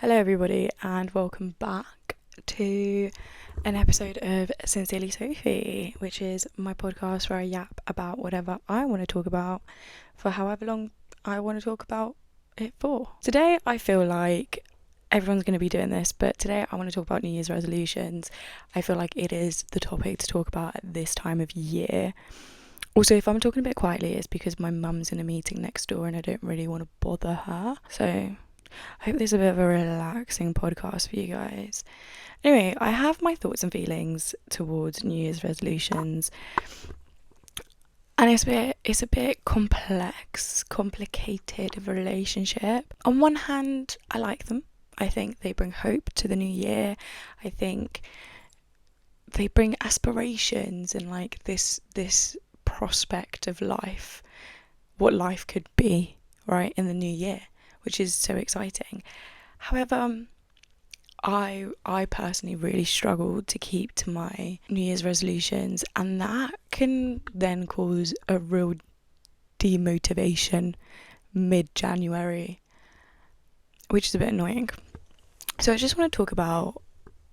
Hello everybody and welcome back to an episode of Sincerely Sophie, which is my podcast where I yap about whatever I want to talk about for however long I want to talk about it for. Today I feel like everyone's going to be doing this, but today I want to talk about New Year's resolutions. I feel like it is the topic to talk about at this time of year. Also, if I'm talking a bit quietly, it's because my mum's in a meeting next door and I don't really want to bother her. So I hope this is a bit of a relaxing podcast for you guys. Anyway, I have my thoughts and feelings towards New Year's resolutions. And it's a bit complicated of a relationship. On one hand, I like them. I think they bring hope to the new year. I think they bring aspirations and like this prospect of life, what life could be, right, in the new year, which is so exciting. However, I personally really struggled to keep to my New Year's resolutions, and that can then cause a real demotivation mid-January, which is a bit annoying. So I just want to talk about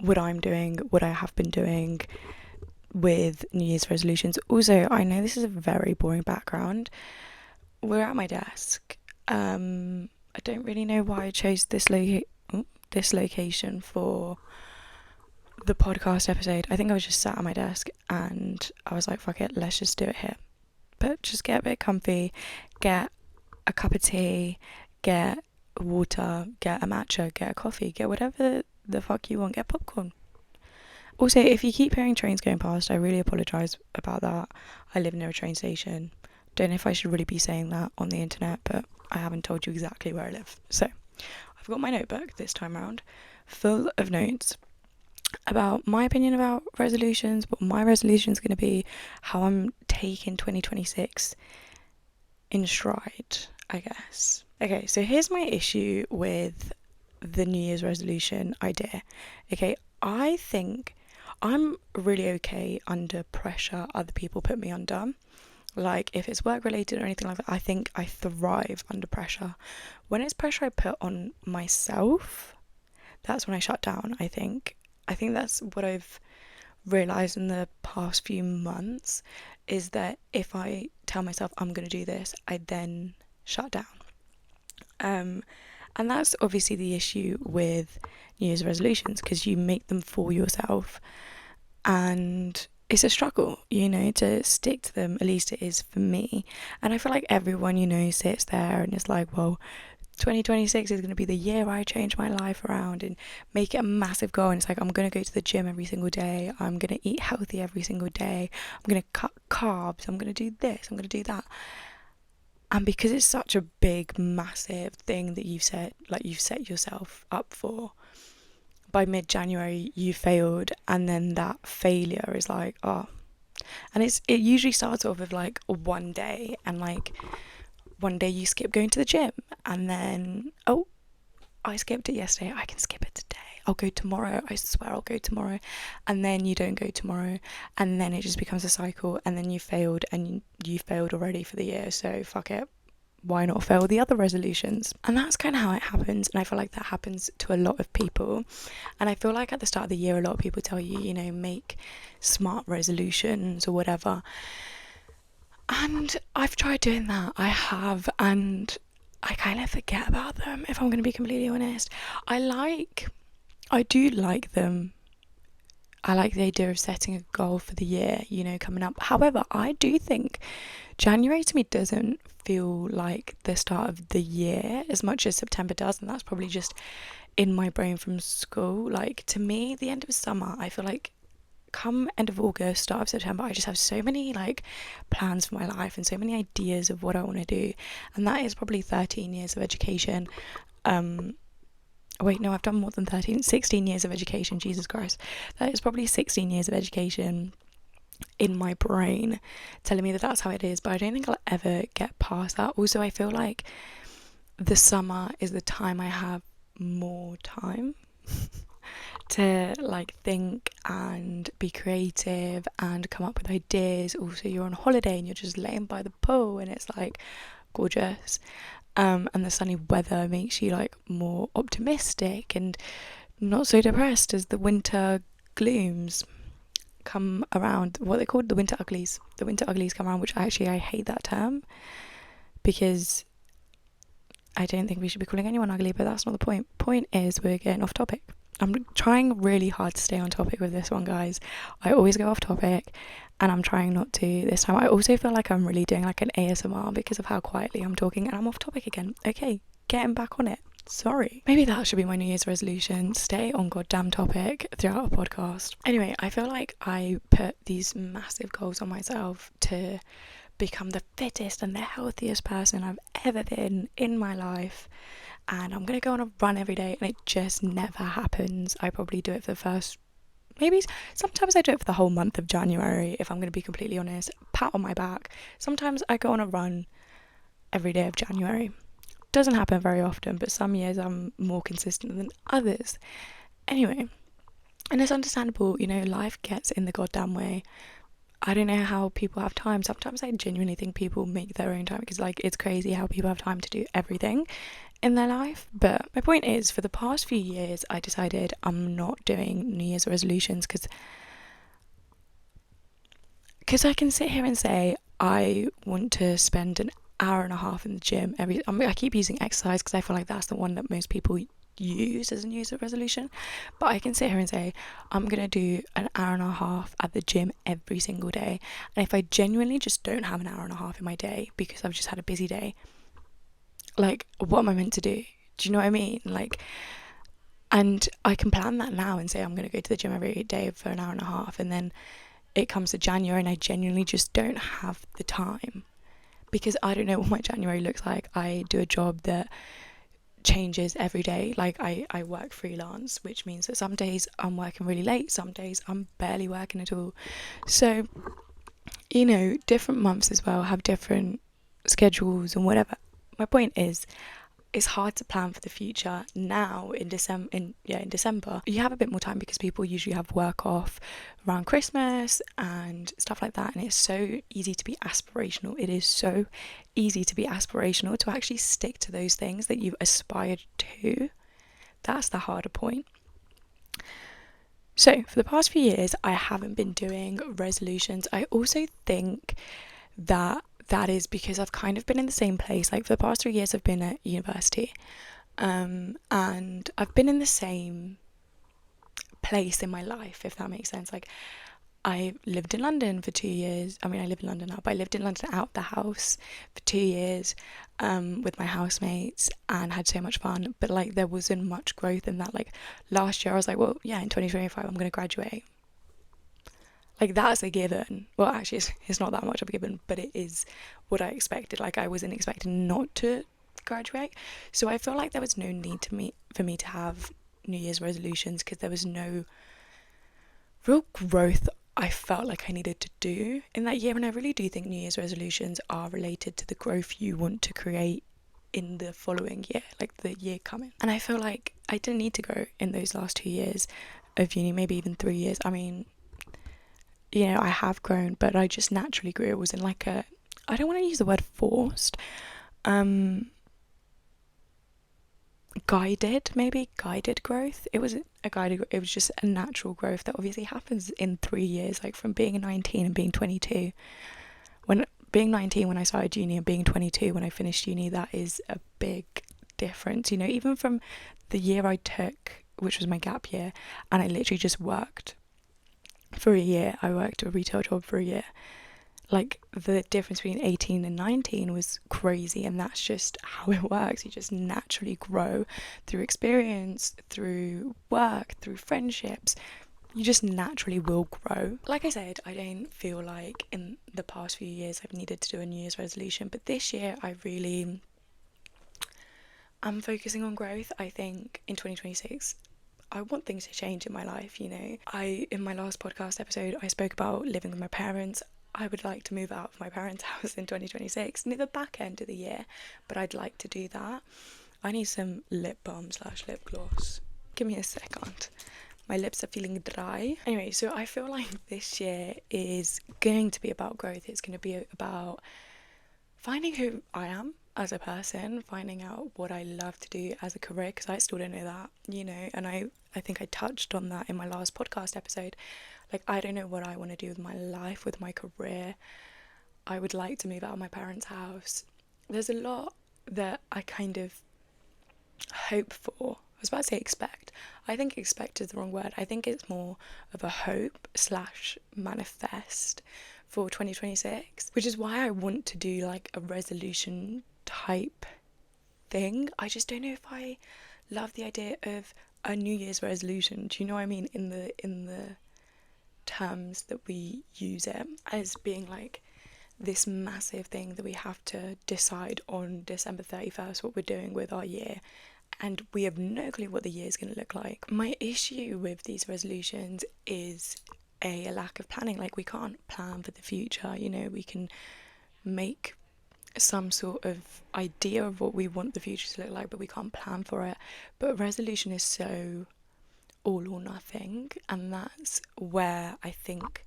what I'm doing, what I have been doing with New Year's resolutions. Also, I know this is a very boring background. We're at my desk. I don't really know why I chose this location for the podcast episode. I think I was just sat at my desk and I was like, fuck it, let's just do it here. But just get a bit comfy, get a cup of tea, get water, get a matcha, get a coffee, get whatever the fuck you want, get popcorn. Also, if you keep hearing trains going past, I really apologise about that. I live near a train station. Don't know if I should really be saying that on the internet, but I haven't told you exactly where I live. So I've got my notebook this time around full of notes about my opinion about resolutions, what my resolution is going to be, how I'm taking 2026 in stride, I guess. Okay, so here's my issue with the New Year's resolution idea. Okay, I think I'm really okay under pressure other people put me under. Like, if it's work related or anything like that, I think I thrive under pressure. When it's pressure I put on myself, that's when I shut down, I think. I think that's what I've realised in the past few months, is that if I tell myself I'm going to do this, I then shut down. And that's obviously the issue with New Year's resolutions, because you make them for yourself. And it's a struggle, to stick to them. At least it is for me. And I feel like everyone, sits there and is like, well, 2026 is going to be the year I change my life around and make it a massive goal. And it's like, I'm going to go to the gym every single day. I'm going to eat healthy every single day. I'm going to cut carbs. I'm going to do this. I'm going to do that. And because it's such a big, massive thing that you've set yourself up for, by mid-January you failed, and then that failure is like, oh. And it usually starts off with like one day, and like one day you skip going to the gym, and then, oh, I skipped it yesterday, I can skip it today, I'll go tomorrow, I swear I'll go tomorrow. And then you don't go tomorrow, and then it just becomes a cycle, and then you failed, and you failed already for the year, so fuck it, why not fail the other resolutions? And that's kind of how it happens. And I feel like that happens to a lot of people. And I feel like at the start of the year, a lot of people tell you, make smart resolutions or whatever. And I've tried doing that. I have. And I kind of forget about them, if I'm going to be completely honest. I do like them. I like the idea of setting a goal for the year, coming up. However, I do think January to me doesn't feel like the start of the year as much as September does, and that's probably just in my brain from school. Like, to me, the end of summer, I feel like come end of August, start of September, I just have so many like plans for my life and so many ideas of what I want to do, and that is probably 13 years of education. Wait, no, I've done more than 16 years of education, Jesus Christ. That is probably 16 years of education in my brain telling me that that's how it is, but I don't think I'll ever get past that. Also, I feel like the summer is the time I have more time to like think and be creative and come up with ideas. Also, you're on holiday and you're just laying by the pool and it's like gorgeous. And the sunny weather makes you like more optimistic and not so depressed as the winter glooms come around. What they called the winter uglies. The winter uglies come around, which actually I hate that term because I don't think we should be calling anyone ugly, but that's not the point. Point is we're getting off topic. I'm trying really hard to stay on topic with this one, guys. I always go off topic and I'm trying not to this time. I also feel like I'm really doing like an ASMR because of how quietly I'm talking and I'm off topic again. Okay, getting back on it. Sorry. Maybe that should be my New Year's resolution. Stay on goddamn topic throughout a podcast. Anyway, I feel like I put these massive goals on myself to become the fittest and the healthiest person I've ever been in my life. And I'm going to go on a run every day and it just never happens. I probably do it for the first, maybe sometimes I do it for the whole month of January, if I'm going to be completely honest. Pat on my back. Sometimes I go on a run every day of January. Doesn't happen very often, but some years I'm more consistent than others. Anyway, and it's understandable, you know, life gets in the goddamn way. I don't know how people have time. Sometimes I genuinely think people make their own time because, like, it's crazy how people have time to do everything in their life. But my point is, for the past few years, I decided I'm not doing New Year's resolutions because I can sit here and say I want to spend an hour and a half in the gym I keep using exercise because I feel like that's the one that most people use as a New Year's resolution, but I can sit here and say I'm gonna do an hour and a half at the gym every single day, and if I genuinely just don't have an hour and a half in my day because I've just had a busy day, like, what am I meant to do? Do you know what I mean? Like, and I can plan that now and say I'm gonna go to the gym every day for an hour and a half, and then it comes to January and I genuinely just don't have the time because I don't know what my January looks like. I do a job that changes every day. Like, I work freelance, which means that some days I'm working really late, some days I'm barely working at all. So, you know, different months as well have different schedules and whatever. My point is, it's hard to plan for the future now in December. You have a bit more time because people usually have work off around Christmas and stuff like that, and it's so easy to be aspirational. It is so easy to be aspirational, to actually stick to those things that you've aspired to. That's the harder point. So for the past few years I haven't been doing resolutions. I also think that is because I've kind of been in the same place. Like, for the past 3 years I've been at university, and I've been in the same place in my life, if that makes sense. Like, I lived in London for 2 years. I mean, I live in London now, but I lived in London out the house for 2 years, with my housemates, and had so much fun. But like, there wasn't much growth in that. Like, last year I was like, well, yeah, in 2025 I'm going to graduate. Like, that's a given. Well, actually, it's not that much of a given, but it is what I expected. Like, I wasn't expecting not to graduate. So I feel like there was no need for me to have New Year's resolutions because there was no real growth I felt like I needed to do in that year. And I really do think New Year's resolutions are related to the growth you want to create in the following year, like the year coming. And I feel like I didn't need to grow in those last 2 years of uni, maybe even 3 years. I mean, you know, I have grown, but I just naturally grew. It was in like I don't want to use the word forced, guided growth. It was just a natural growth that obviously happens in 3 years, like from being 19 and being 22. When being 19 when I started uni and being 22 when I finished uni, that is a big difference, you know. Even from the year I took, which was my gap year, and I literally just worked for a year. I worked a retail job for a year. Like, the difference between 18 and 19 was crazy, and that's just how it works. You just naturally grow through experience, through work, through friendships. You just naturally will grow. Like I said, I don't feel like in the past few years I've needed to do a New Year's resolution, but this year I'm focusing on growth. I think in 2026 I want things to change in my life, you know. In my last podcast episode, I spoke about living with my parents. I would like to move out of my parents' house in 2026, near the back end of the year, but I'd like to do that. I need some lip balm / lip gloss. Give me a second. My lips are feeling dry. Anyway, so I feel like this year is going to be about growth. It's going to be about finding who I am as a person, finding out what I love to do as a career, because I still don't know that, and I think I touched on that in my last podcast episode. Like, I don't know what I want to do with my life, with my career. I would like to move out of my parents' house. There's a lot that I kind of hope for. I was about to say expect. I think expect is the wrong word. I think it's more of a hope / manifest for 2026, which is why I want to do like a resolution type thing. I just don't know if I love the idea of a New Year's resolution. Do you know what I mean? In the terms that we use it as being like this massive thing that we have to decide on December 31st what we're doing with our year, and we have no clue what the year is going to look like. My issue with these resolutions is a lack of planning. Like, we can't plan for the future, we can make some sort of idea of what we want the future to look like, but we can't plan for it. But a resolution is so all or nothing, and that's where I think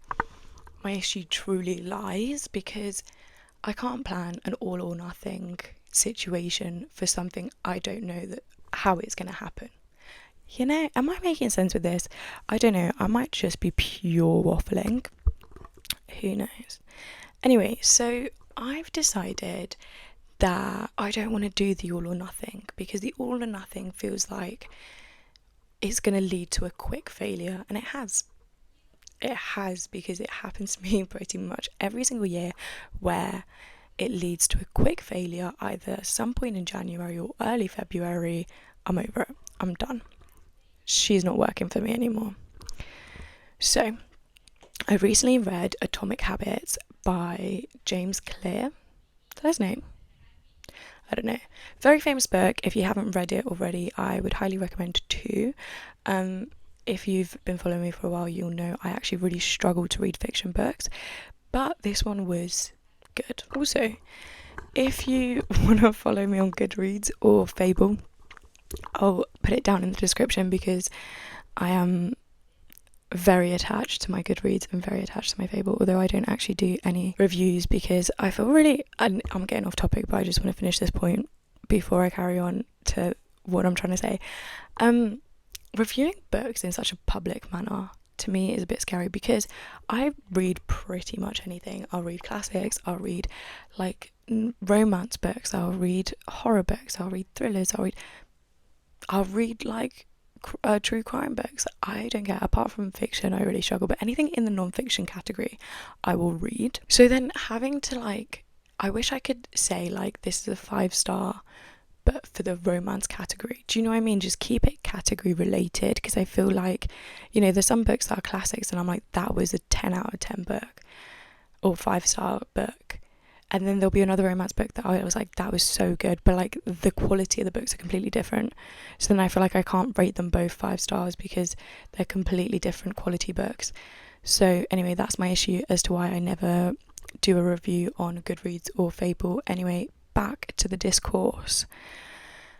my issue truly lies, because I can't plan an all or nothing situation for something I don't know how it's going to happen. Am I making sense with this? I don't know. I might just be pure waffling. Who knows? Anyway, so I've decided that I don't want to do the all or nothing, because the all or nothing feels like it's going to lead to a quick failure, and it has. It has, because it happens to me pretty much every single year, where it leads to a quick failure either some point in January or early February. I'm over it. I'm done. She's not working for me anymore. So I recently read Atomic Habits by James Clear. Is that his name? I don't know. Very famous book. If you haven't read it already, I would highly recommend too. If you've been following me for a while, you'll know I actually really struggle to read fiction books, but this one was good. Also, if you want to follow me on Goodreads or Fable, I'll put it down in the description, because I am very attached to my Goodreads and very attached to my Fable, although I don't actually do any reviews, because I feel really, and I'm getting off topic, but I just want to finish this point before I carry on to what I'm trying to say. Reviewing books in such a public manner to me is a bit scary, because I read pretty much anything. I'll read classics, I'll read like romance books, I'll read horror books, I'll read thrillers, I'll read like true crime books. I don't get, apart from fiction, I really struggle, but anything in the non-fiction category I will read. So then having to I wish I could say like this is a 5-star, but for the romance category. Do you know what I mean? Just keep it category related, because I feel like, there's some books that are classics and I'm like, that was a 10 out of 10 book or 5-star book. And then there'll be another romance book that I was like, that was so good, but like the quality of the books are completely different. So then I feel like I can't rate them both 5 stars, because they're completely different quality books. So anyway, that's my issue as to why I never do a review on Goodreads or Fable. Anyway, back to the discourse.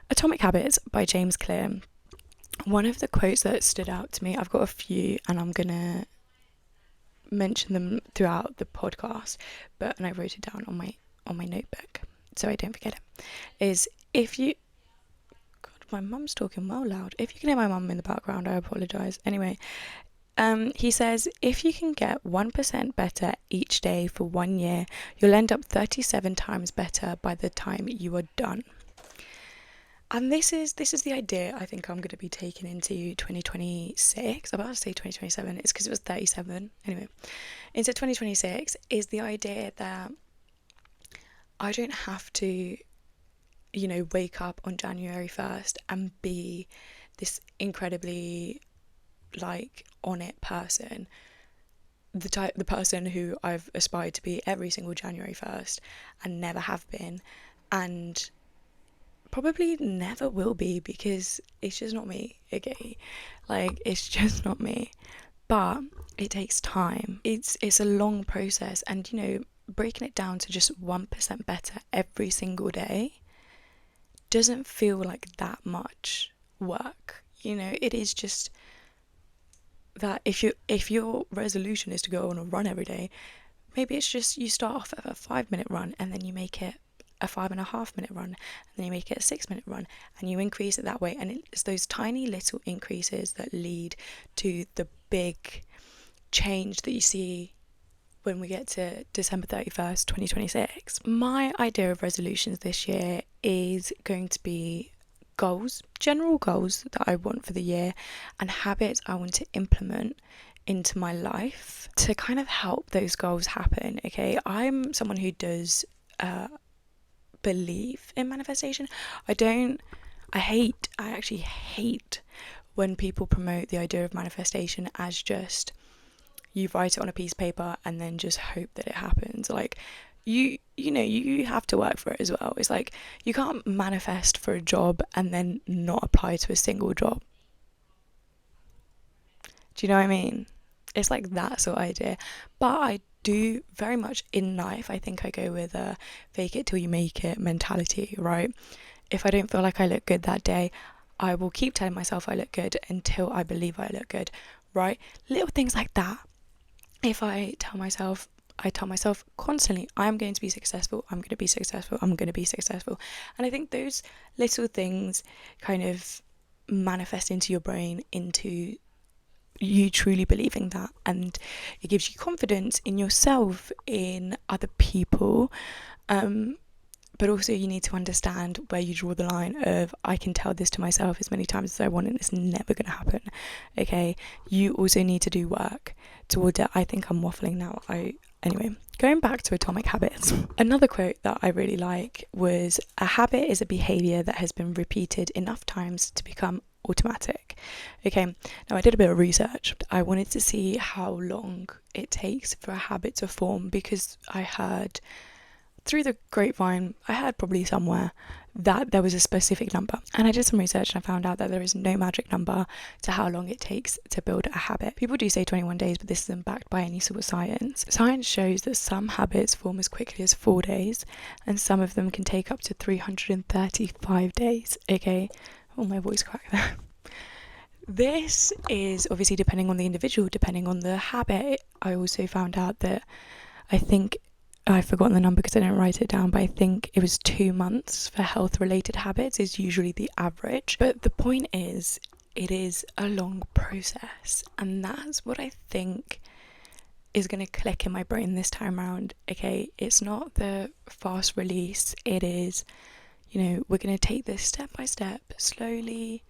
Atomic Habits by James Clear. One of the quotes that stood out to me, I've got a few and I'm gonna mention them throughout the podcast, and I wrote it down on my notebook so I don't forget it, is God, my mum's talking well loud. If you can hear my mum in the background, I apologise. Anyway, he says, if you can get 1% better each day for 1 year, you'll end up 37 times better by the time you are done. And this is the idea I think I'm going to be taking into 2026. I'm about to say 2027. It's because it was 37. Anyway, into 2026 is the idea that I don't have to, wake up on January 1st and be this incredibly, on it person. The person who I've aspired to be every single January 1st and never have been, and probably never will be, because it's just not me, okay? It's just not me. But it takes time. It's a long process, and breaking it down to just 1% better every single day doesn't feel like that much work. It is just that if your resolution is to go on a run every day, maybe it's just you start off at a 5-minute run and then you make it a 5.5 minute run, and then you make it a 6 minute run, and you increase it that way. And it's those tiny little increases that lead to the big change that you see when we get to December 31st, 2026. My idea of resolutions this year is going to be goals, general goals that I want for the year, and habits I want to implement into my life to kind of help those goals happen. Okay, I'm someone who does believe in manifestation. I actually hate when people promote the idea of manifestation as just you write it on a piece of paper and then just hope that it happens. Like, you have to work for it as well. It's like you can't manifest for a job and then not apply to a single job. Do you know what I mean? It's like that sort of idea. But I do very much in life, I think I go with a fake it till you make it mentality, right? If I don't feel like I look good that day, I will keep telling myself I look good until I believe I look good, right? Little things like that. If I tell myself constantly, I'm going to be successful, I'm going to be successful, I'm going to be successful. And I think those little things kind of manifest into your brain, into you truly believing that, and it gives you confidence in yourself, in other people. But also you need to understand where you draw the line of, I can tell this to myself as many times as I want and it's never going to happen. Okay, you also need to do work toward it. I think I'm waffling now. Anyway, going back to Atomic Habits, another quote that I really like was, a habit is a behaviour that has been repeated enough times to become automatic. Okay, now I did a bit of research. I wanted to see how long it takes for a habit to form, because I heard through the grapevine, I heard probably somewhere that there was a specific number. And I did some research and I found out that there is no magic number to how long it takes to build a habit. People do say 21 days, but this isn't backed by any sort of science. Science shows that some habits form as quickly as 4 days, and some of them can take up to 335 days. Okay, oh, my voice cracked there. This is obviously depending on the individual, depending on the habit. I also found out that I've forgotten the number because I didn't write it down, but I think it was 2 months for health-related habits is usually the average. But the point is, it is a long process, and that's what I think is going to click in my brain this time around. Okay, it's not the fast release. It is, we're going to take this step by step, slowly,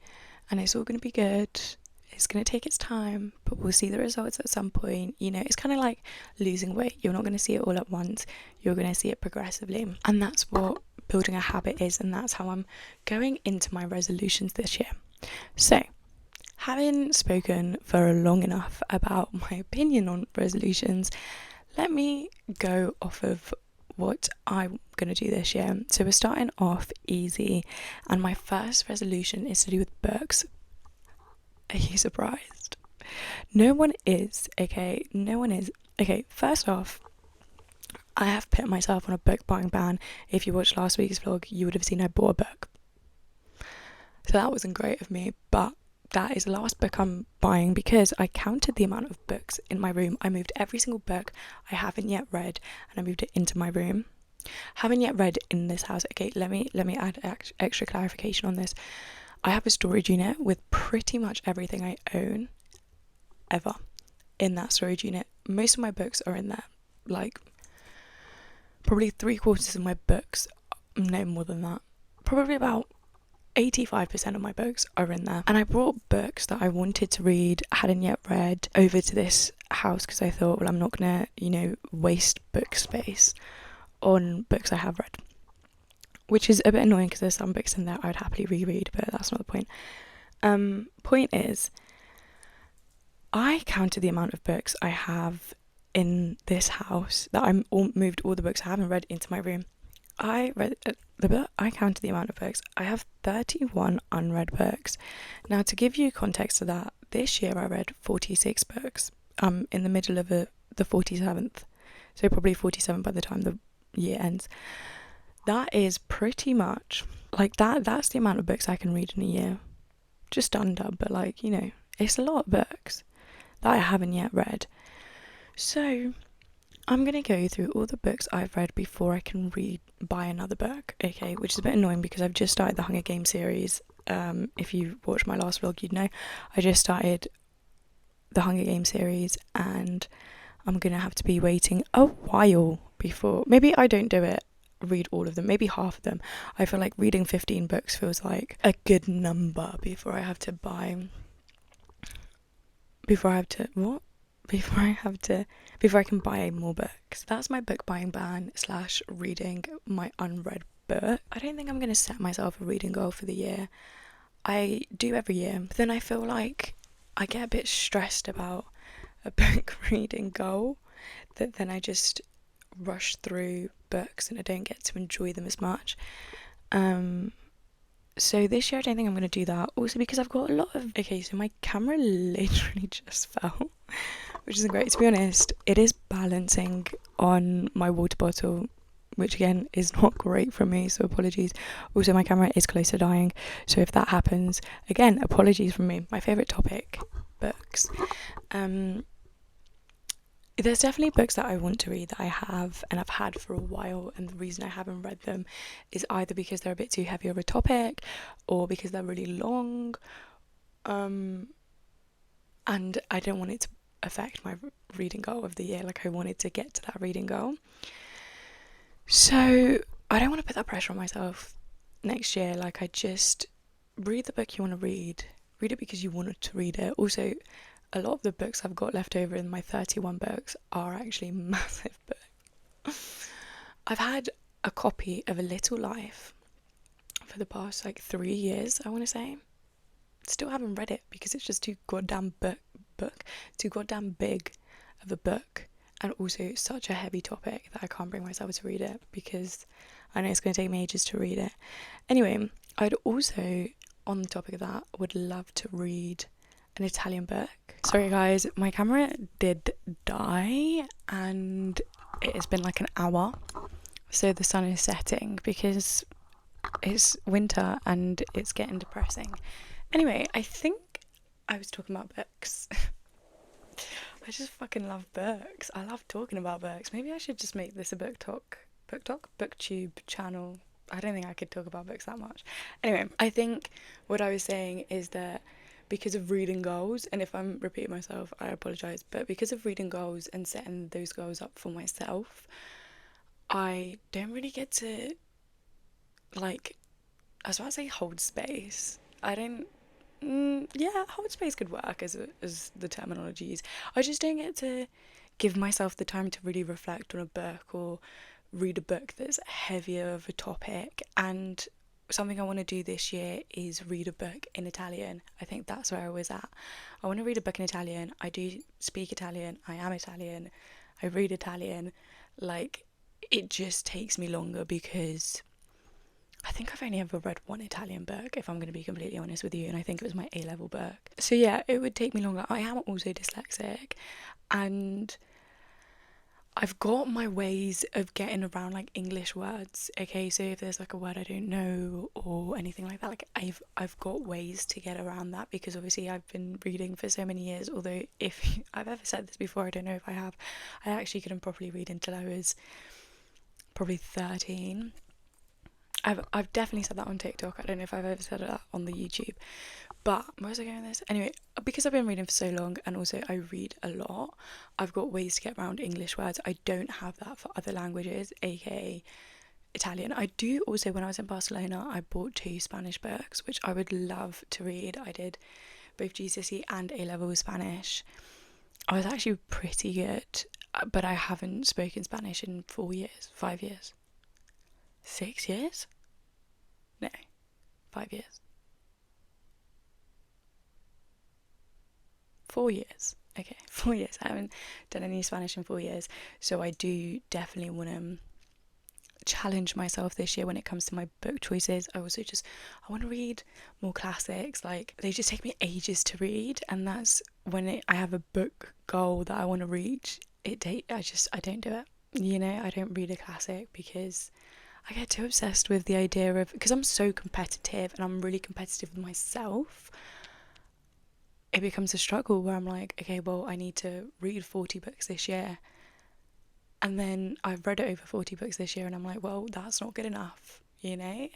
and it's all going to be good. It's going to take its time, but we'll see the results at some point. It's kind of like losing weight. You're not going to see it all at once. You're going to see it progressively. And that's what building a habit is. And that's how I'm going into my resolutions this year. So, having spoken for long enough about my opinion on resolutions, let me go off of what I'm going to do this year. So we're starting off easy. And my first resolution is to do with books. Are you surprised? No one is, okay? No one is. Okay, first off, I have put myself on a book buying ban. If you watched last week's vlog, you would have seen I bought a book. So that wasn't great of me, but that is the last book I'm buying because I counted the amount of books in my room. I moved every single book I haven't yet read and I moved it into my room. Haven't yet read in this house. Okay, let me add extra clarification on this. I have a storage unit with pretty much everything I own ever in that storage unit. Most of my books are in there. Like, probably 3/4 of my books, no more than that. Probably about 85% of my books are in there. And I brought books that I wanted to read, hadn't yet read, over to this house because I thought, well, I'm not going to, waste book space on books I have read. Which is a bit annoying because there's some books in there I would happily reread, but that's not the point. Point is, I counted the amount of books I have in this house that moved all the books I haven't read into my room. I counted the amount of books. I have 31 unread books. Now, to give you context to that, this year I read 46 books. I'm in the middle of the 47th, so probably 47 by the time the year ends. That is pretty much, that's the amount of books I can read in a year. Just under, but it's a lot of books that I haven't yet read. So, I'm going to go through all the books I've read before I can buy another book, okay, which is a bit annoying because I've just started the Hunger Games series. If you watched my last vlog, you'd know I just started the Hunger Games series, and I'm going to have to be waiting a while before, maybe I don't do it, read all of them, maybe half of them. I feel like reading 15 books feels like a good number before I can buy more books. That's my book buying ban / reading my unread book. I don't think I'm going to set myself a reading goal for the year. I do every year, but then I feel like I get a bit stressed about a book reading goal, that then I just rush through books and I don't get to enjoy them as much. So this year I don't think I'm going to do that. Also because I've got a lot of... Okay, so my camera literally just fell, which isn't great. To be honest, it is balancing on my water bottle, which again is not great for me, so apologies. Also, my camera is close to dying, so if that happens, again, apologies from me. My favourite topic, books. There's definitely books that I want to read that I have and I've had for a while, and the reason I haven't read them is either because they're a bit too heavy of a topic or because they're really long, and I don't want it to affect my reading goal of the year. Like, I wanted to get to that reading goal, so I don't want to put that pressure on myself next year. Like, I just read the book you want to read it because you wanted to read it. Also, a lot of the books I've got left over in my 31 books are actually massive books. I've had a copy of A Little Life for the past 3 years, I want to say. Still haven't read it because it's just too goddamn too goddamn big of a book, and also such a heavy topic that I can't bring myself to read it because I know it's going to take me ages to read it. Anyway, I'd also, on the topic of that, would love to read an Italian book. Sorry guys, my camera did die and it has been like an hour, so the sun is setting because it's winter and it's getting depressing. Anyway, I think I was talking about books. I just fucking love books. I love talking about books. Maybe I should just make this a booktube channel. I don't think I could talk about books that much. Anyway, I think what I was saying is that because of reading goals, and if I'm repeating myself, I apologise, but because of reading goals and setting those goals up for myself, I don't really get to, I was about to say hold space. I don't, hold space could work as the terminology is. I just don't get to give myself the time to really reflect on a book or read a book that's heavier of a topic. And something I want to do this year is read a book in Italian. I think that's where I was at. I want to read a book in Italian. I do speak Italian. I am Italian. I read Italian. It just takes me longer because I think I've only ever read one Italian book, if I'm going to be completely honest with you, and I think it was my A-level book. So yeah, it would take me longer. I am also dyslexic, and I've got my ways of getting around English words. Okay, so if there's a word I don't know or anything like that, I've got ways to get around that because obviously I've been reading for so many years. Although if I've ever said this before, I don't know if I have. I actually couldn't properly read until I was probably 13. I've definitely said that on TikTok. I don't know if I've ever said that on the YouTube. But where was I going with this? Anyway, because I've been reading for so long and also I read a lot, I've got ways to get around English words. I don't have that for other languages, aka Italian. I do also, when I was in Barcelona, I bought 2 Spanish books, which I would love to read. I did both GCSE and A-level Spanish. I was actually pretty good, but I haven't spoken Spanish in 4 years, 5 years, 6 years? No, 5 years. 4 years. Okay, 4 years. I haven't done any Spanish in 4 years. So I do definitely want to challenge myself this year when it comes to my book choices. I want to read more classics. They just take me ages to read, and that's when I have a book goal that I want to reach. I don't do it. I don't read a classic because I get too obsessed with the idea of, because I'm so competitive and I'm really competitive with myself, it becomes a struggle where I'm like, okay, well, I need to read 40 books this year And then I've read over 40 books this year, and I'm like, well, that's not good enough, you know?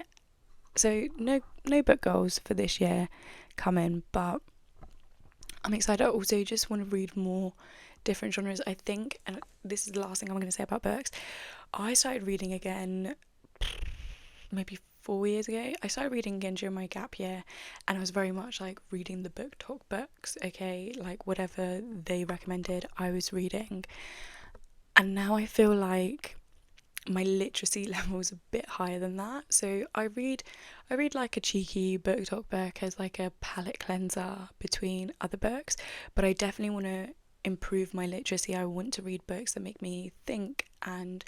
So no book goals for this year coming, but I'm excited. I also just want to read more different genres. I think, and this is the last thing I'm going to say about books, I started reading again maybe 4 years ago. I started reading again during my gap year, and I was very much like reading the book talk books, okay, like whatever they recommended I was reading. And now I feel like my literacy level is a bit higher than that. So I read like a cheeky book talk book as like a palate cleanser between other books, but I definitely want to improve my literacy. I want to read books that make me think and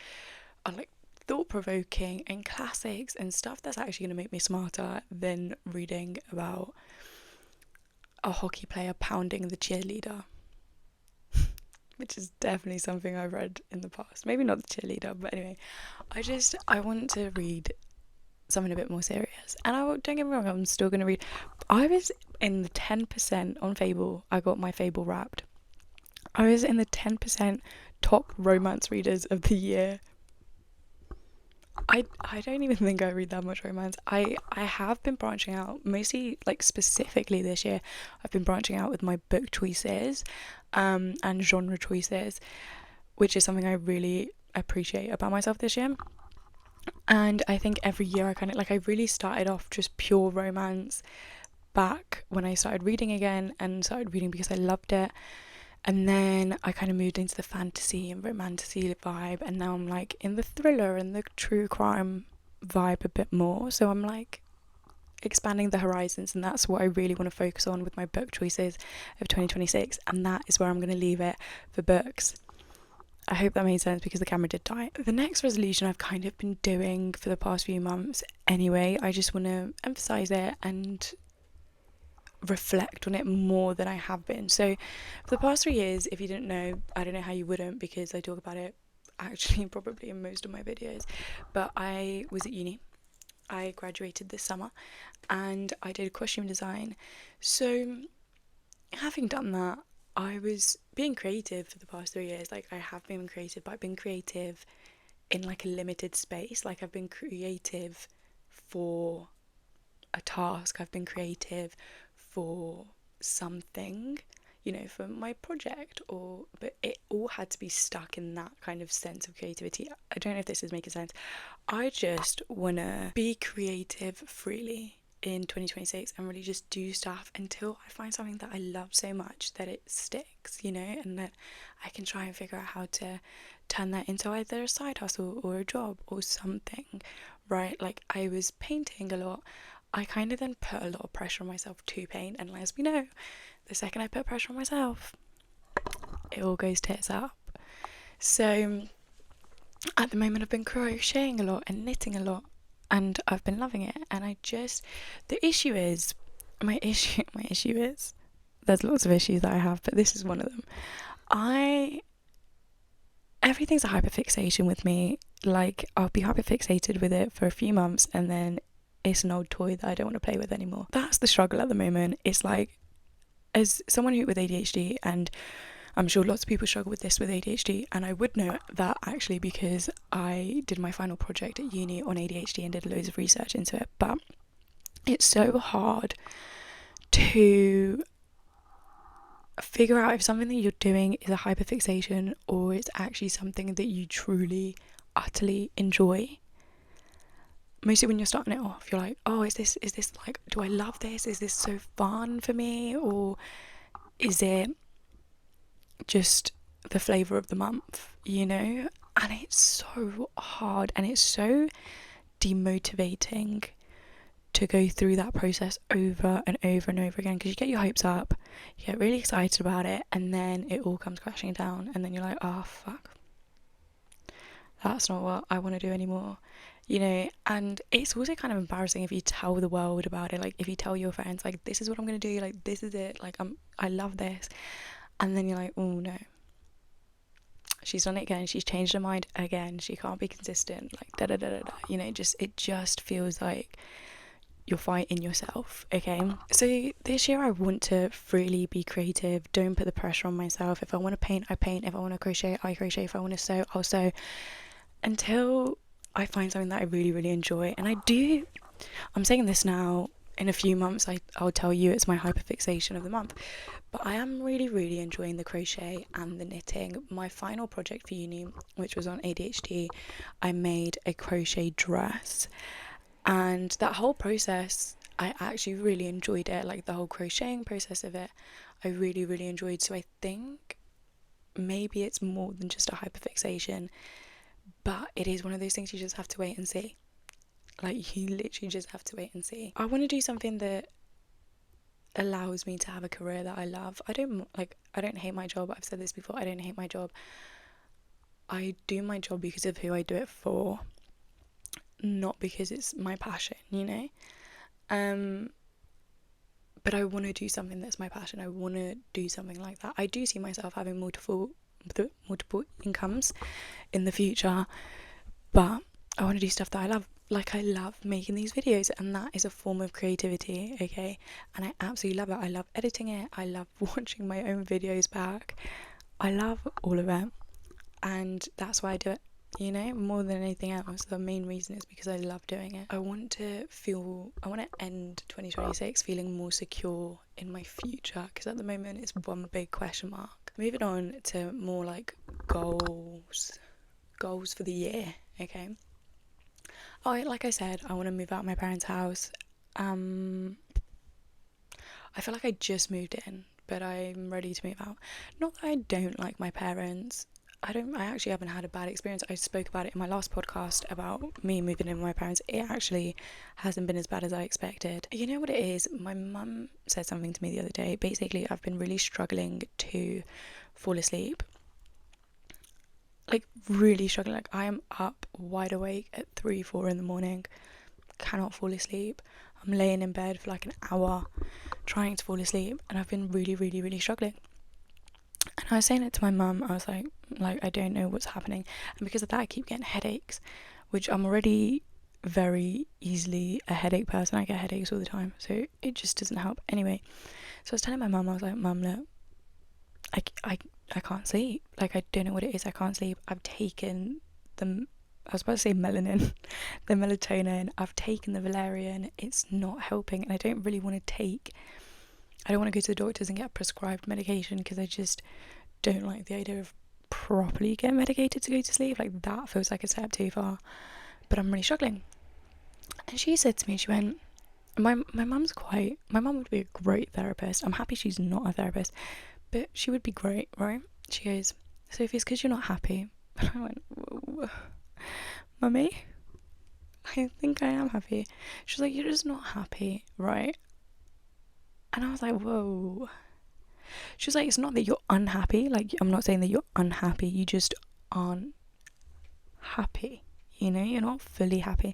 are like thought-provoking and classics and stuff that's actually going to make me smarter than reading about a hockey player pounding the cheerleader, which is definitely something I've read in the past. Maybe not the cheerleader, but anyway, I want to read something a bit more serious. And don't get me wrong, I'm still going to read. I was in the 10% on Fable. I got my Fable Wrapped. I was in the 10% top romance readers of the year. I don't even think I read that much romance. I have been branching out, mostly like specifically this year. I've been branching out with my book choices and genre choices, which is something I really appreciate about myself this year. And I think every year I really started off just pure romance back when I started reading again, and started reading because I loved it. And then I kind of moved into the fantasy and romantasy vibe, and now I'm like in the thriller and the true crime vibe a bit more. So I'm like expanding the horizons, and that's what I really want to focus on with my book choices of 2026, and that is where I'm going to leave it for books. I hope that made sense because the camera did die. The next resolution I've kind of been doing for the past few months anyway. I just want to emphasize it and reflect on it more than I have been. So for the past 3 years, if you didn't know, I don't know how you wouldn't, because I talk about it actually probably in most of my videos, but I was at uni. I graduated this summer and I did costume design. So having done that, I was being creative for the past 3 years. Like, I have been creative, but I've been creative in like a limited space. Like, I've been creative for a task, I've been creative for something, you know, for my project, but it all had to be stuck in that kind of sense of creativity. I don't know if this is making sense. I just want to be creative freely in 2026 and really just do stuff until I find something that I love so much that it sticks, you know, and that I can try and figure out how to turn that into either a side hustle or a job or something, right? Like, I was painting a lot. I kind of then put a lot of pressure on myself to paint, and as we know, the second I put pressure on myself, it all goes tits up. So at the moment I've been crocheting a lot and knitting a lot, and I've been loving it. And the issue is, my issue is, there's lots of issues that I have, but this is one of them. Everything's a hyperfixation with me. Like, I'll be hyperfixated with it for a few months, and then it's an old toy that I don't want to play with anymore. That's the struggle at the moment. It's like, as someone with ADHD, and I'm sure lots of people struggle with this with ADHD, and I would know that actually because I did my final project at uni on ADHD and did loads of research into it, but it's so hard to figure out if something that you're doing is a hyperfixation or it's actually something that you truly, utterly enjoy. Mostly when you're starting it off, you're like, oh, is this like, do I love this? Is this so fun for me? Or is it just the flavour of the month, you know? And it's so hard and it's so demotivating to go through that process over and over and over again, because you get your hopes up, you get really excited about it, and then it all comes crashing down, and then you're like, oh, fuck. That's not what I want to do anymore. You know, and it's also kind of embarrassing if you tell the world about it. Like, if you tell your friends, like, this is what I'm going to do, like, this is it, like, I love this. And then you're like, oh no, she's done it again, she's changed her mind again, she can't be consistent, like, da da da da da. You know, it just feels like your fight in yourself, okay? So this year I want to freely be creative. Don't put the pressure on myself. If I want to paint, I paint. If I want to crochet, I crochet. If I want to sew, I'll sew, until I find something that I really, really enjoy. And I'm saying this now, in a few months I'll tell you it's my hyperfixation of the month, but I am really, really enjoying the crochet and the knitting. My final project for uni, which was on ADHD, I made a crochet dress, and that whole process I actually really enjoyed it. Like the whole crocheting process of it I really, really enjoyed. So I think maybe it's more than just a hyperfixation, but it is one of those things you just have to wait and see. Like, you literally just have to wait and see. I want to do something that allows me to have a career that I love. I don't hate my job. I've said this before. I don't hate my job. I do my job because of who I do it for, not because it's my passion, you know? But I want to do something that's my passion. I want to do something like that. I do see myself having multiple incomes in the future, but I want to do stuff that I love. Like, I love making these videos, and that is a form of creativity, okay? And I absolutely love it. I love editing it. I love watching my own videos back. I love all of it, and that's why I do it, you know, more than anything else. The main reason is because I love doing it. I want to end 2026 feeling more secure in my future, because at the moment it's one big question mark. Moving on to more like goals for the year, okay? Oh, like I said, I want to move out of my parents' house. I feel like I just moved in, but I'm ready to move out. Not that I don't like my parents. I actually haven't had a bad experience. I spoke about it in my last podcast about me moving in with my parents. It actually hasn't been as bad as I expected. You know what it is? My mum said something to me the other day. Basically, I've been really struggling to fall asleep. Like, really struggling. Like, I am up wide awake at 3-4 in the morning, cannot fall asleep. I'm laying in bed for like an hour trying to fall asleep, and I've been really, really, really struggling. And I was saying it to my mum. I was like I don't know what's happening, and because of that I keep getting headaches, which I'm already very easily a headache person. I get headaches all the time, so it just doesn't help. Anyway, so I was telling my mum, I was like, Mum, look, I can't sleep. Like, I don't know what it is. I can't sleep. I've taken I was about to say melanin, the melatonin. I've taken the valerian. It's not helping, and I don't really want to I don't want to go to the doctors and get prescribed medication, because I just don't like the idea of properly getting medicated to go to sleep. Like, that feels like a step too far. But I'm really struggling. And she said to me, she went, my mum would be a great therapist. I'm happy she's not a therapist, but she would be great, right? She goes, Sophie, it's because you're not happy. And I went, whoa, Mummy, I think I am happy. She was like, you're just not happy, right? And I was like, whoa. She was like, it's not that you're unhappy. Like, I'm not saying that you're unhappy. You just aren't happy. You know, you're not fully happy.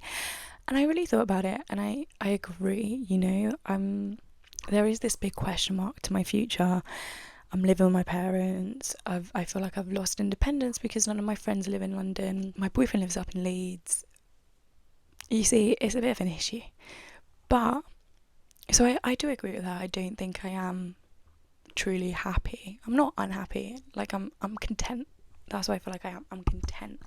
And I really thought about it, and I agree, you know. There is this big question mark to my future. I'm living with my parents. I feel like I've lost independence because none of my friends live in London. My boyfriend lives up in Leeds. You see, it's a bit of an issue. But, so I do agree with that. I don't think I am truly happy. I'm not unhappy. Like, I'm content. That's what I feel like I am. I'm content.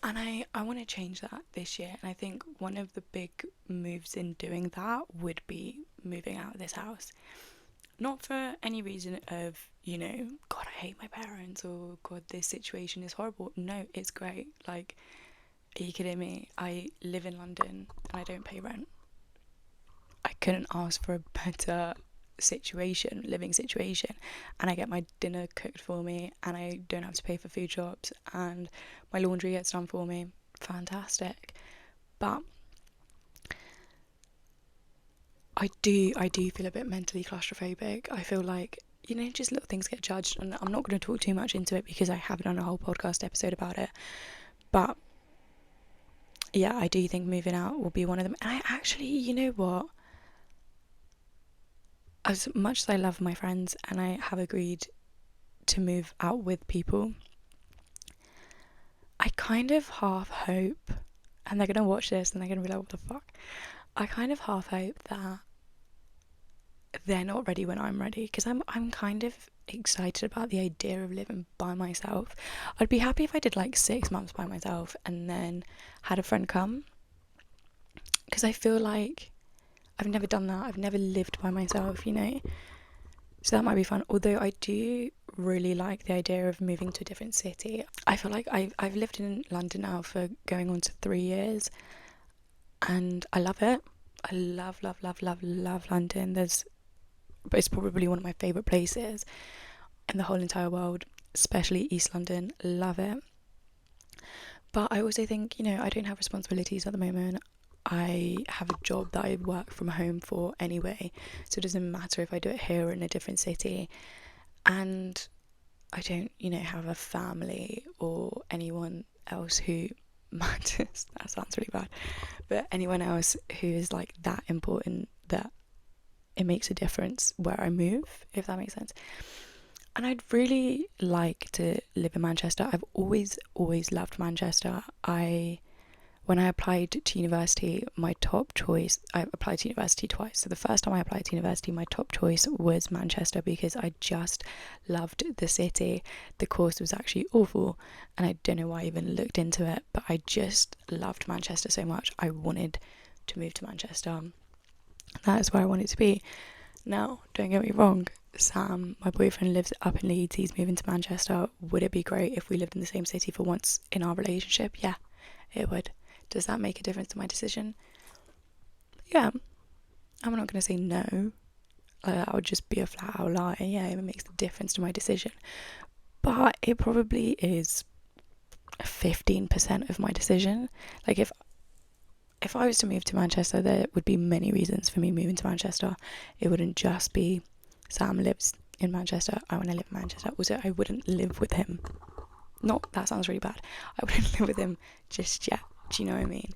And I want to change that this year. And I think one of the big moves in doing that would be moving out of this house. Not for any reason of, you know, God, I hate my parents, or God, this situation is horrible. No, it's great. Like, are you kidding me? I live in London and I don't pay rent. I couldn't ask for a better living situation, and I get my dinner cooked for me, and I don't have to pay for food shops, and my laundry gets done for me. Fantastic. But I do feel a bit mentally claustrophobic. I feel like, you know, just little things get judged, and I'm not going to talk too much into it because I haven't done a whole podcast episode about it. But yeah, I do think moving out will be one of them. And I actually, you know what? As much as I love my friends and I have agreed to move out with people, I kind of half hope, and they're going to watch this and they're going to be like, what the fuck? I kind of half hope that they're not ready when I'm ready, because I'm kind of excited about the idea of living by myself. I'd be happy if I did like 6 months by myself and then had a friend come, because I feel like I've never done that. I've never lived by myself, you know. So that might be fun. Although I do really like the idea of moving to a different city. I feel like I've lived in London now for going on to 3 years, and I love it. I love London. But it's probably one of my favourite places in the whole entire world, especially East London. Love it. But I also think, you know, I don't have responsibilities at the moment. I have a job that I work from home for anyway, so it doesn't matter if I do it here or in a different city. And I don't, you know, have a family or anyone else who matters. That sounds really bad. But anyone else who is like that important that it makes a difference where I move, if that makes sense. And I'd really like to live in Manchester. I've always loved Manchester. When I applied to university, my top choice, I applied to university twice. So the first time I applied to university, my top choice was Manchester, because I just loved the city. The course was actually awful, and I don't know why I even looked into it, but I just loved Manchester so much. I wanted to move to Manchester. That is where I wanted to be. Now, don't get me wrong, Sam, my boyfriend, lives up in Leeds. He's moving to Manchester. Would it be great if we lived in the same city for once in our relationship? Yeah, it would. Does that make a difference to my decision? Yeah. I'm not going to say no. That would just be a flat out lie. Yeah, it makes a difference to my decision. But it probably is 15% of my decision. Like, if I was to move to Manchester, there would be many reasons for me moving to Manchester. It wouldn't just be Sam lives in Manchester, I want to live in Manchester. Also, I wouldn't live with him. Not, that sounds really bad. I wouldn't live with him just yet. Do you know what I mean?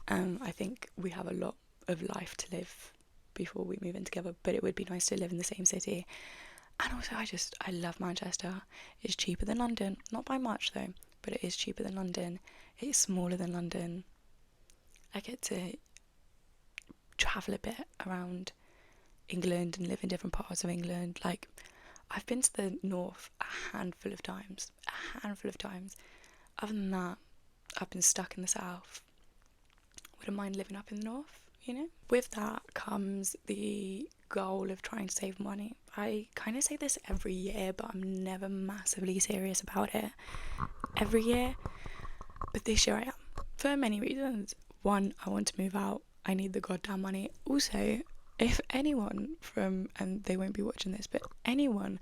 I think we have a lot of life to live before we move in together, but it would be nice to live in the same city. And also, I love Manchester. It's cheaper than London. Not by much though, but it is cheaper than London. It's smaller than London. I get to travel a bit around England and live in different parts of England. Like, I've been to the north a handful of times. Other than that, I've been stuck in the south. Wouldn't mind living up in the north, you know? With that comes the goal of trying to save money. I kind of say this every year, but I'm never massively serious about it every year. But this year I am, for many reasons. One, I want to move out. I need the goddamn money. Also, if anyone from, and they won't be watching this, but anyone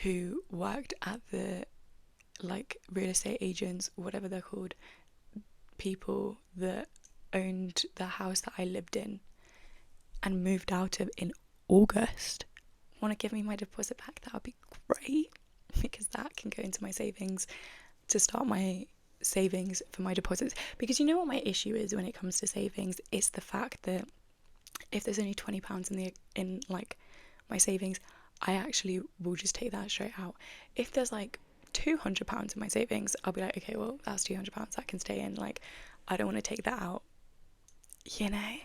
who worked at the, like, real estate agents, whatever they're called, people that owned the house that I lived in and moved out of in August, want to give me my deposit back, that would be great, because that can go into my savings to start my savings for my deposits. Because you know what my issue is when it comes to savings? It's the fact that if there's only £20 in like my savings, I actually will just take that straight out. If there's like £200 in my savings, I'll be like, okay, well, that's £200 that can stay in. Like, I don't want to take that out, you know?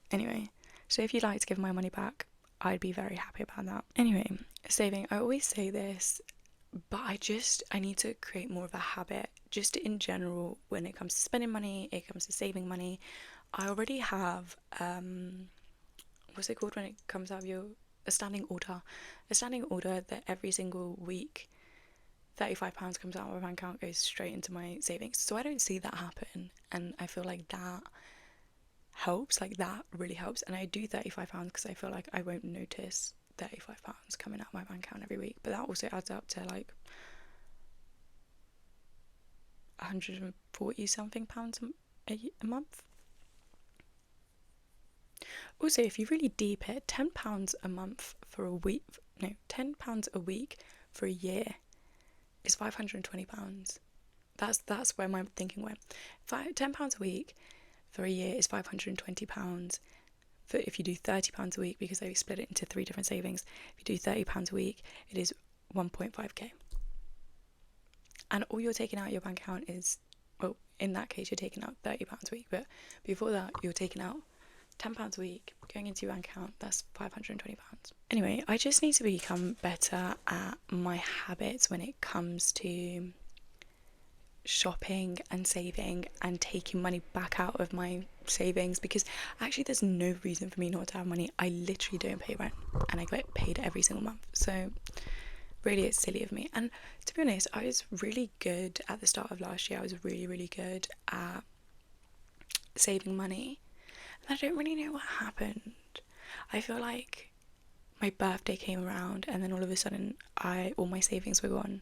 Anyway, so if you'd like to give my money back, I'd be very happy about that. Anyway, saving, I always say this, but I need to create more of a habit, just in general, when it comes to spending money, it comes to saving money. I already have, what's it called when it comes out of a standing order that every single week £35 comes out of my bank account, goes straight into my savings. So I don't see that happen, and I feel like that helps, like that really helps. And I do £35 because I feel like I won't notice £35 coming out of my bank account every week, but that also adds up to like 140 something pounds a month. Also, if you really deep it, £10 a month for a week, no, £10 a week for a year is £520. That's where my thinking went. £10 a week for a year is £520. For if you do £30 a week, because they split it into 3 different savings, if you do £30 a week, it is 1.5k. And all you're taking out of your bank account is, well, in that case, you're taking out £30 a week, but before that, you're taking out £10 a week going into your bank account, that's £520. Anyway, I just need to become better at my habits when it comes to shopping and saving and taking money back out of my savings, because actually there's no reason for me not to have money. I literally don't pay rent and I get paid every single month, so really it's silly of me. And to be honest, I was really good at the start of last year. I was really good at saving money, and I don't really know what happened. I feel like my birthday came around and then all of a sudden all my savings were gone.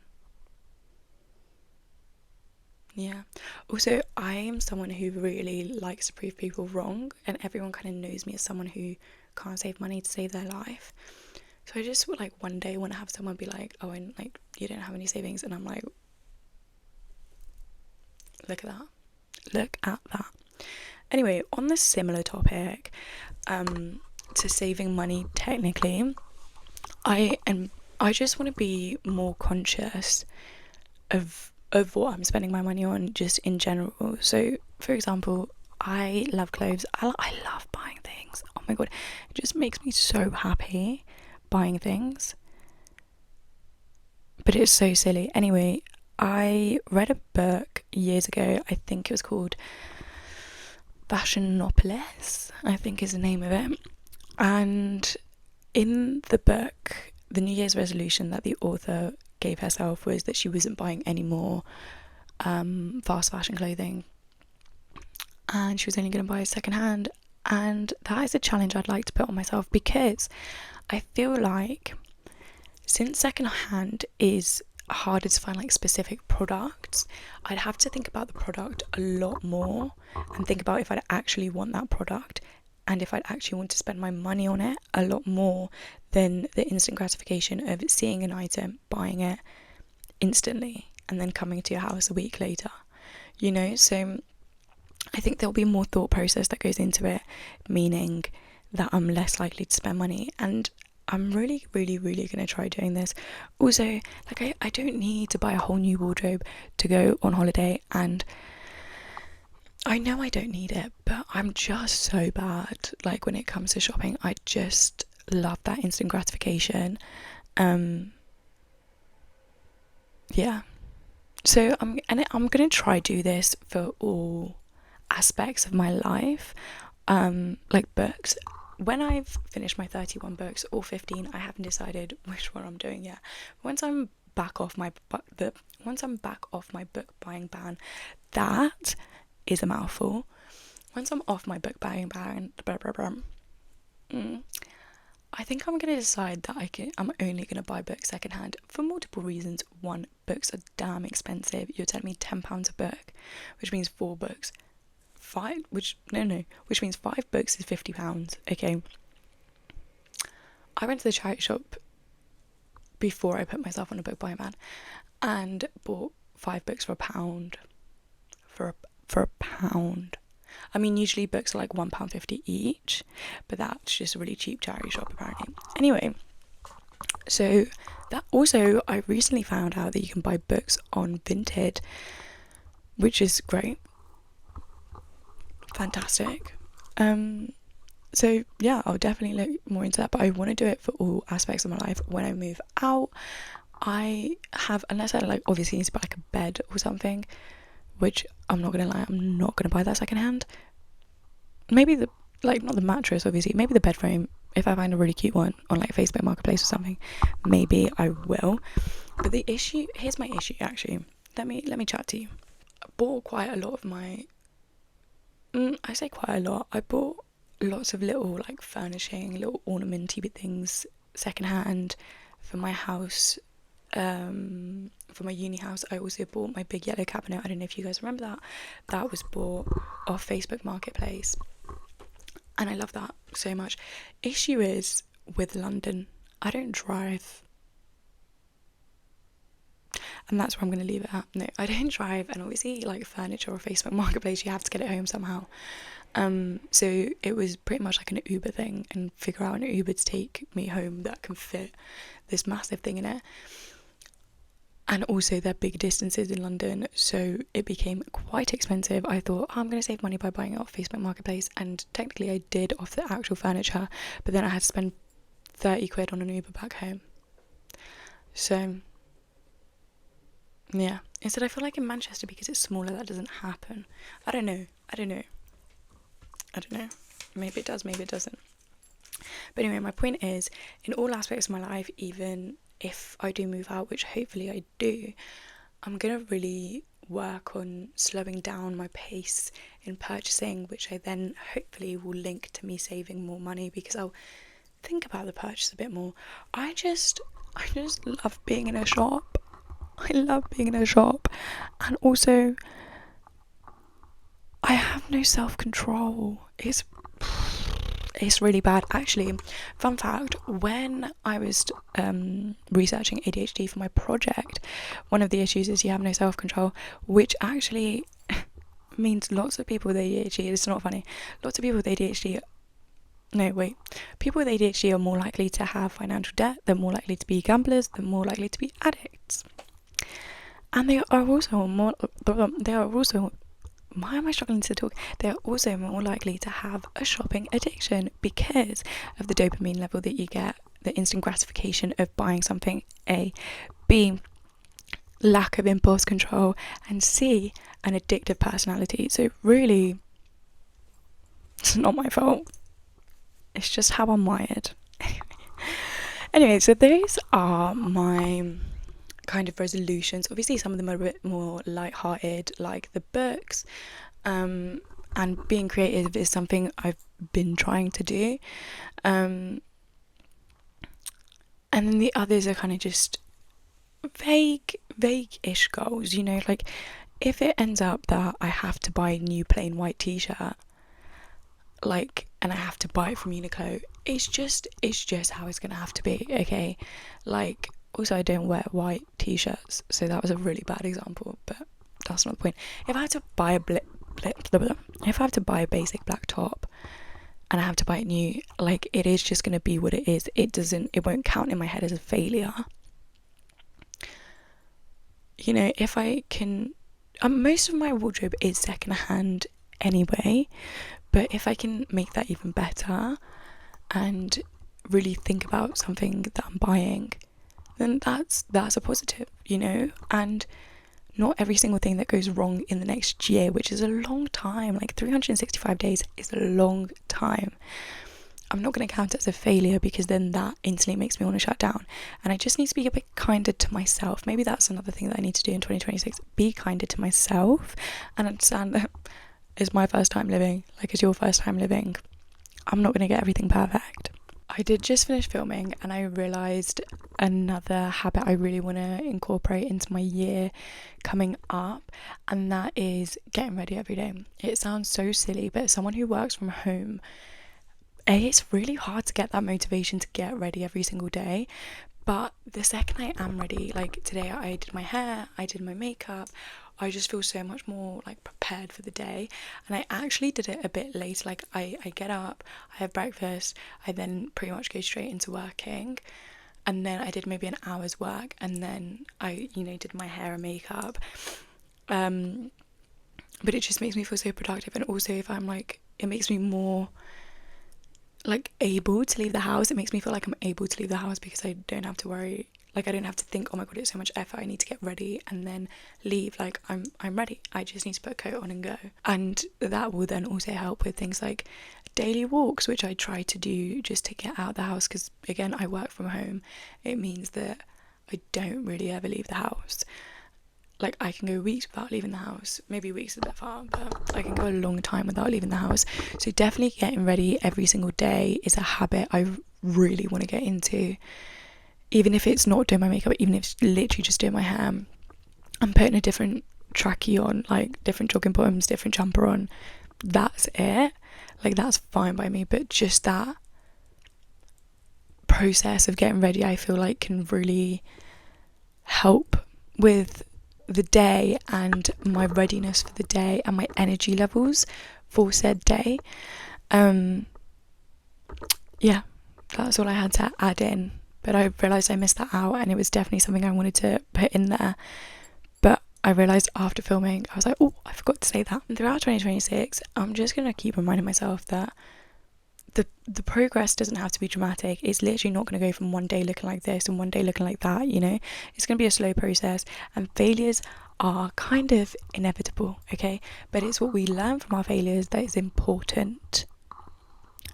Yeah. Also, I am someone who really likes to prove people wrong, and everyone kind of knows me as someone who can't save money to save their life. So I just would like one day want to have someone be like, oh, and like you don't have any savings, and I'm like, look at that. Anyway, on this similar topic, to saving money technically, I just want to be more conscious of what I'm spending my money on just in general. So for example, I love clothes. I love buying things. Oh my god, it just makes me so happy buying things, but it's so silly. Anyway, I read a book years ago. I think it was called Fashionopolis, I think is the name of it. And in the book, the New Year's resolution that the author gave herself was that she wasn't buying any more fast fashion clothing, and she was only going to buy secondhand. And that is a challenge I'd like to put on myself, because I feel like since secondhand is harder to find like specific products, I'd have to think about the product a lot more and think about if I'd actually want that product and if I'd actually want to spend my money on it a lot more than the instant gratification of seeing an item, buying it instantly and then coming to your house a week later, you know. So I think there'll be more thought process that goes into it, meaning that I'm less likely to spend money. And I'm really going to try doing this. Also, like I don't need to buy a whole new wardrobe to go on holiday, and I know I don't need it, but I'm just so bad like when it comes to shopping. I just love that instant gratification. Yeah. So I'm going to try do this for all aspects of my life. Like books. When I've finished my 31 books or 15, I haven't decided which one I'm doing yet. Once I'm back off my book buying ban, that is a mouthful. Once I'm off my book buying ban, I think I'm going to decide that I'm only going to buy books secondhand for multiple reasons. One, books are damn expensive. You're telling me £10 a book, which means 4 books. Which means 5 books is £50. Okay. I went to the charity shop before I put myself on a book buying ban and bought 5 books for £1. For a pound. I mean, usually books are like £1.50 each, but that's just a really cheap charity shop apparently. Anyway, so that also, I recently found out that you can buy books on Vinted, which is great. Fantastic. So yeah, I'll definitely look more into that, but I want to do it for all aspects of my life. When I move out, unless I like obviously need to buy like a bed or something, which I'm not gonna lie, I'm not gonna buy that secondhand. Maybe not the mattress obviously, maybe the bed frame, if I find a really cute one on like Facebook Marketplace or something, maybe I will. But here's my issue actually. Let me chat to you. I bought quite a lot of my I say quite a lot. I bought lots of little like furnishing, little ornamenty things secondhand for my house. For my uni house, I also bought my big yellow cabinet. I don't know if you guys remember that. That was bought off Facebook Marketplace, and I love that so much. Issue is with London, I don't drive, and that's where I'm going to leave it at. No, I don't drive, and obviously like furniture or Facebook Marketplace, you have to get it home somehow. So it was pretty much like an Uber thing, and figure out an Uber to take me home that can fit this massive thing in it. and also they're big distances in London, so it became quite expensive. I thought, oh, I'm going to save money by buying it off Facebook Marketplace, and technically I did off the actual furniture, but then I had to spend 30 quid on an Uber back home. So yeah, instead I feel like in Manchester, because it's smaller, that doesn't happen. I don't know, maybe it does, maybe it doesn't. But anyway, my point is, in all aspects of my life, even if I do move out, which hopefully I do, I'm going to really work on slowing down my pace in purchasing, which I then hopefully will link to me saving more money, because I'll think about the purchase a bit more. I just love being in a shop. I love being in a shop. And also, I have no self-control. It's really bad. Actually, fun fact, when I was researching ADHD for my project, one of the issues is you have no self-control, which actually means lots of people with ADHD, it's not funny, lots of people with ADHD, people with ADHD are more likely to have financial debt, they're more likely to be gamblers, they're more likely to be addicts. And they are also why am I struggling to talk? They are also more likely to have a shopping addiction because of the dopamine level that you get, the instant gratification of buying something, A. B, lack of impulse control, and C, an addictive personality. So really, it's not my fault. It's just how I'm wired. Anyway, so those are my kind of resolutions. Obviously some of them are a bit more light-hearted, like the books, and being creative is something I've been trying to do, and then the others are kind of just vague-ish goals, you know, like if it ends up that I have to buy a new plain white t-shirt, like, and I have to buy it from Uniqlo, it's just how it's gonna have to be, okay? Like, also I don't wear white t-shirts, so that was a really bad example, but that's not the point. If I had to buy if I have to buy a basic black top and I have to buy it new, like, it is just gonna be what it is. It won't count in my head as a failure. You know, if I can, most of my wardrobe is secondhand anyway, but if I can make that even better and really think about something that I'm buying, then that's a positive, you know. And not every single thing that goes wrong in the next year, which is a long time, like 365 days is a long time, I'm not going to count it as a failure, because then that instantly makes me want to shut down. And I just need to be a bit kinder to myself. Maybe that's another thing that I need to do in 2026, be kinder to myself and understand that it's my first time living, like it's your first time living. I'm not going to get everything perfect. I did just finish filming and I realised another habit I really want to incorporate into my year coming up, and that is getting ready every day. It sounds so silly, but as someone who works from home, it's really hard to get that motivation to get ready every single day. But the second I am ready, like today I did my hair, I did my makeup, I just feel so much more like prepared for the day. And I actually did it a bit late. Like I get up, I have breakfast, I then pretty much go straight into working, and then I did maybe an hour's work, and then I, you know, did my hair and makeup. But it just makes me feel so productive. And also if I'm like, it makes me more like able to leave the house. It makes me feel like I'm able to leave the house because I don't have to worry, like I don't have to think, oh my god, it's so much effort, I need to get ready and then leave. Like I'm ready, I just need to put a coat on and go. And that will then also help with things like daily walks, which I try to do just to get out of the house, because again, I work from home. It means that I don't really ever leave the house. Like I can go weeks without leaving the house. Maybe weeks is a bit far, but I can go a long time without leaving the house. So definitely getting ready every single day is a habit I really want to get into. Even if it's not doing my makeup, even if it's literally just doing my hair, I'm putting a different trackie on, like different jogging bottoms, different jumper on. That's it. Like that's fine by me. But just that process of getting ready, I feel like can really help with the day and my readiness for the day and my energy levels for said day. Yeah, that's all I had to add in. but I realised I missed that out, and it was definitely something I wanted to put in there. But I realised after filming, I was like, oh, I forgot to say that. And throughout 2026, I'm just going to keep reminding myself that the progress doesn't have to be dramatic. It's literally not going to go from one day looking like this and one day looking like that, you know. It's going to be a slow process, and failures are kind of inevitable, okay? But it's what we learn from our failures that is important.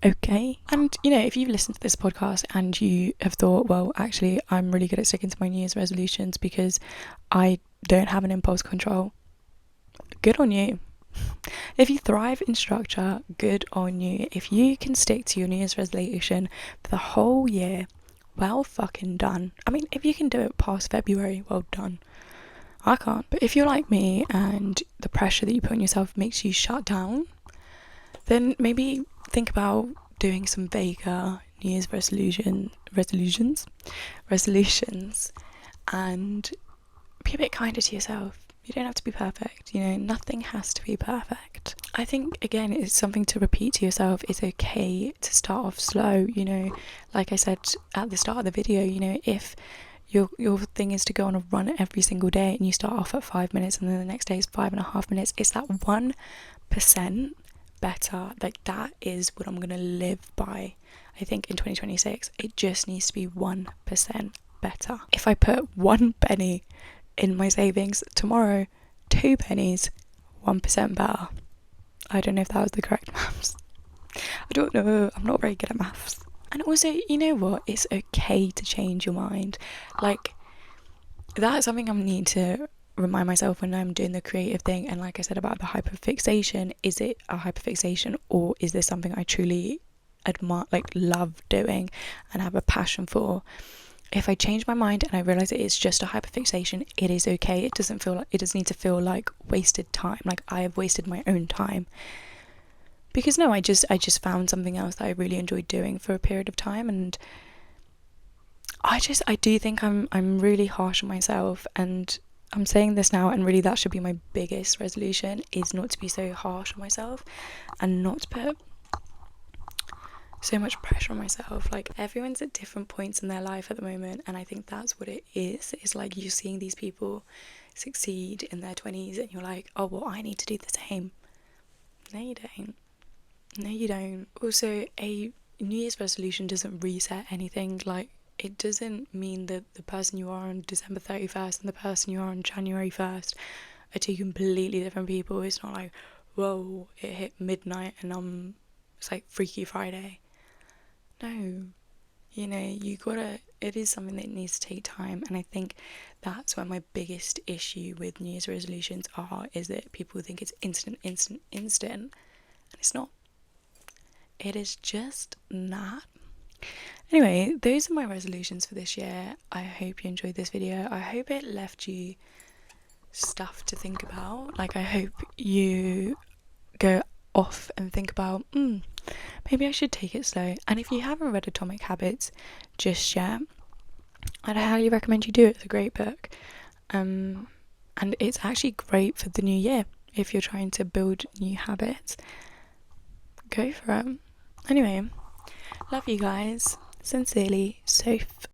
Okay. And you know, if you've listened to this podcast and you have thought, well, actually I'm really good at sticking to my New Year's resolutions because I don't have an impulse control, good on you. If you thrive in structure, good on you. If you can stick to your New Year's resolution for the whole year, well fucking done. I mean, if you can do it past February, well done. I can't. But if you're like me and the pressure that you put on yourself makes you shut down, then maybe think about doing some vaguer New Year's resolutions, and be a bit kinder to yourself. You don't have to be perfect, you know, nothing has to be perfect. I think, again, it's something to repeat to yourself. It's okay to start off slow, you know, like I said at the start of the video, you know, if your thing is to go on a run every single day and you start off at 5 minutes and then the next day is 5.5 minutes, it's that 1% better. Like, that is what I'm going to live by. I think in 2026, it just needs to be 1% better. If I put 1 penny in my savings tomorrow, 2 pennies, 1% better. I don't know if that was the correct maths. I don't know, I'm not very good at maths. And also, you know what, it's okay to change your mind. Like, that's something I need to remind myself when I'm doing the creative thing. And like I said about the hyperfixation, is it a hyperfixation, or is this something I truly admire, like love doing and have a passion for? If I change my mind and I realise that it's just a hyperfixation, it is okay. It doesn't need to feel like wasted time, like I have wasted my own time. Because no, I just found something else that I really enjoyed doing for a period of time, and I do think I'm really harsh on myself, and I'm saying this now, and really that should be my biggest resolution, is not to be so harsh on myself and not to put so much pressure on myself. Like, everyone's at different points in their life at the moment, and I think that's what it is. It's like you're seeing these people succeed in their 20s and you're like, oh well, I need to do the same. No you don't. Also, a New Year's resolution doesn't reset anything. Like, it doesn't mean that the person you are on December 31st and the person you are on January 1st are two completely different people. It's not like, whoa, it hit midnight and it's like Freaky Friday. No, you know, it is something that needs to take time, and I think that's where my biggest issue with New Year's resolutions is that people think it's instant, and it's not. It is just not. Anyway, those are my resolutions for this year. I hope you enjoyed this video. I hope it left you stuff to think about. Like, I hope you go off and think about, maybe I should take it slow. And if you haven't read Atomic Habits just yet, I'd highly recommend you do it. It's a great book, and it's actually great for the new year. If you're trying to build new habits, go for it. Anyway, love you guys. Sincerely, Soph.